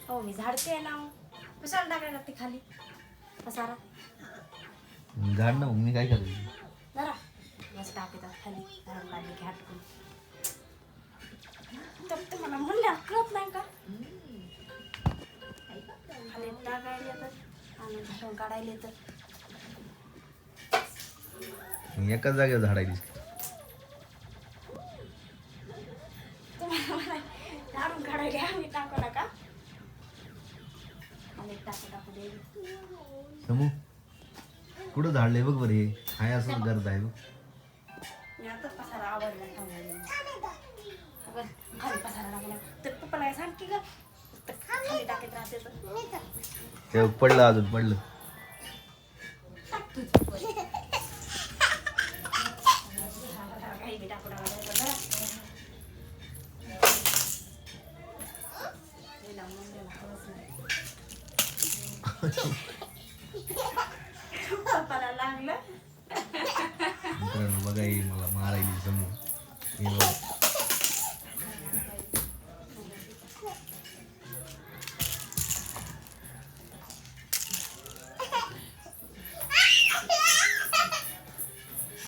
हो मी झाडते ना कशाला टाकायला लागते खाली पसारा झाड ना मग मी काय करायचं जरा बस टाकतात खाली झाड लागले की हटकून तर ते मला म्हणल्या कळत नाही का खाली टाकायला येतात आणि झाडून काढायला येतात एकाच जागेवर झाडायलीस तुम्हाला मला झाडून काढायला आम्ही टाकू नका आणि टाकू टाकू दे समू कुठं झाडलंय बघ बरे हाय असं गरज आहे बघ मी आता पसारा आवडला खाली पसारा लागला तर पप्पाला सांग की ग खाली टाकत राहते तर ते पडलं अजून पडलं टाक तुझ काही बी टाकू टाका पप्पाला लागलं मित्रांनो बघा ही मला मारायली समू